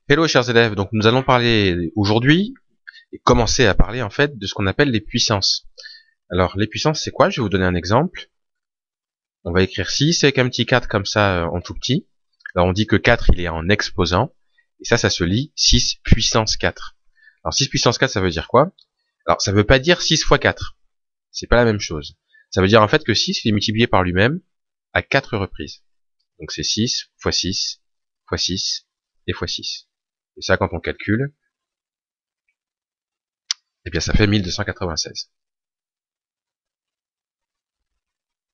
Hello chers élèves, donc nous allons parler aujourd'hui, et commencer à parler en fait de ce qu'on appelle les puissances. Alors les puissances c'est quoi? Je vais vous donner un exemple. On va écrire 6 avec un petit 4 comme ça en tout petit. Alors on dit que 4 il est en exposant, et ça se lit 6 puissance 4. Alors 6 puissance 4 ça veut dire quoi? Alors ça veut pas dire 6 fois 4, c'est pas la même chose. Ça veut dire en fait que 6 il est multiplié par lui-même à 4 reprises. Donc c'est 6 fois 6 fois 6 et fois 6. Et ça quand on calcule, eh bien ça fait 1296.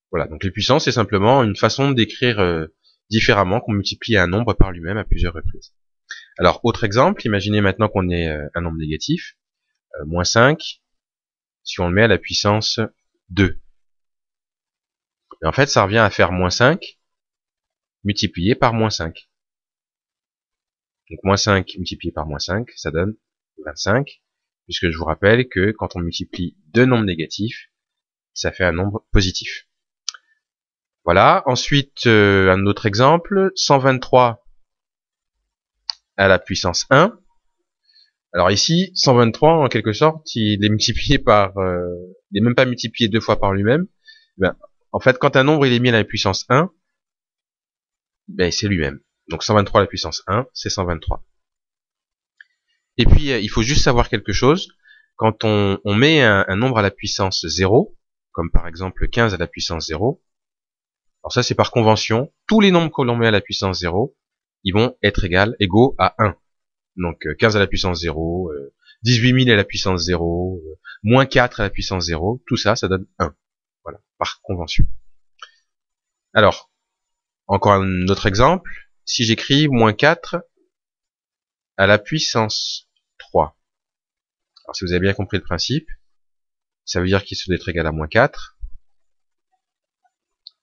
Voilà, donc les puissances, c'est simplement une façon d'écrire différemment qu'on multiplie un nombre par lui-même à plusieurs reprises. Alors, autre exemple, imaginez maintenant qu'on ait un nombre négatif, moins 5, si on le met à la puissance 2. Et en fait, ça revient à faire moins 5 multiplié par moins 5. Donc moins 5 multiplié par moins 5, ça donne 25, puisque je vous rappelle que quand on multiplie deux nombres négatifs, ça fait un nombre positif. Voilà, ensuite un autre exemple, 123 à la puissance 1. Alors ici, 123 en quelque sorte, il est multiplié par, il est même pas multiplié deux fois par lui-même. Ben, en fait, quand un nombre il est mis à la puissance 1, ben c'est lui-même. Donc 123 à la puissance 1, c'est 123. Et puis il faut juste savoir quelque chose. Quand on met un nombre à la puissance 0, comme par exemple 15 à la puissance 0, alors ça c'est par convention, tous les nombres que l'on met à la puissance 0, ils vont être égaux à 1. Donc 15 à la puissance 0, 18 000 à la puissance 0, moins 4 à la puissance 0, tout ça, ça donne 1. Voilà, par convention. Alors, encore un autre exemple, si j'écris moins 4 à la puissance 3. Alors si vous avez bien compris le principe, ça veut dire qu'il se doit être égal à moins 4,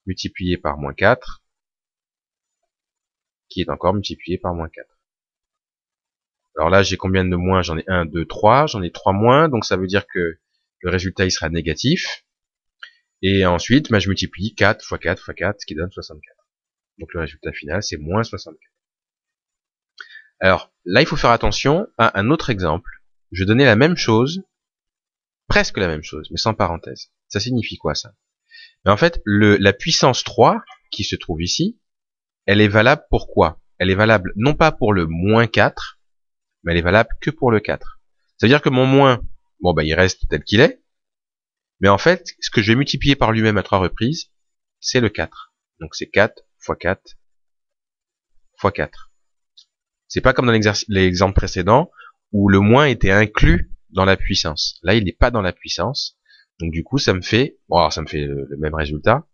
multiplié par moins 4, qui est encore multiplié par moins 4. Alors là, j'ai combien de moins? J'en ai 1, 2, 3, j'en ai 3 moins, donc ça veut dire que le résultat il sera négatif. Et ensuite, je multiplie 4 fois 4 fois 4, ce qui donne 64. Donc le résultat final, c'est moins 64. Alors là, il faut faire attention à un autre exemple. Je vais donner la même chose, presque la même chose, mais sans parenthèse. Ça signifie quoi ça? Mais en fait, la puissance 3, qui se trouve ici, elle est valable pour quoi? Elle est valable non pas pour le moins 4, mais elle est valable que pour le 4. Ça veut dire que mon moins, bon il reste tel qu'il est, mais en fait, ce que je vais multiplier par lui-même à 3 reprises, c'est le 4. Donc c'est 4 fois 4 fois 4. C'est pas comme dans l'exemple précédent où le moins était inclus dans la puissance. Là, il n'est pas dans la puissance. Donc du coup, ça me fait, bon, alors ça me fait le même résultat.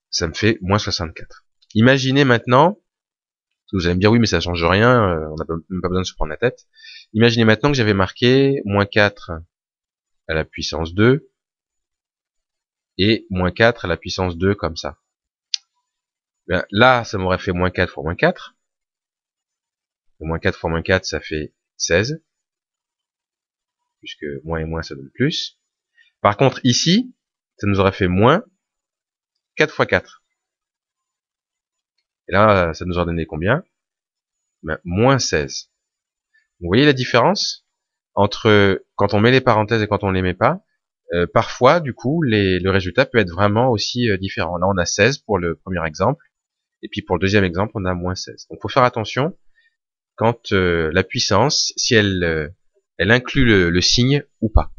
Ça me fait moins 64. Imaginez maintenant, vous allez me dire oui, mais ça change rien, on n'a même pas besoin de se prendre la tête. Imaginez maintenant que j'avais marqué moins 4 à la puissance 2 et moins 4 à la puissance 2 comme ça. Bien, là, ça m'aurait fait moins 4 fois moins 4. Et moins 4 fois moins 4, ça fait 16. Puisque moins et moins, ça donne plus. Par contre, ici, ça nous aurait fait moins 4 fois 4. Et là, ça nous aurait donné combien? Moins 16. Vous voyez la différence entre quand on met les parenthèses et quand on les met pas? Parfois, du coup, le résultat peut être vraiment aussi différent. Là, on a 16 pour le premier exemple. Et puis pour le deuxième exemple, on a moins 16. Donc, faut faire attention quand la puissance, si elle inclut le signe ou pas.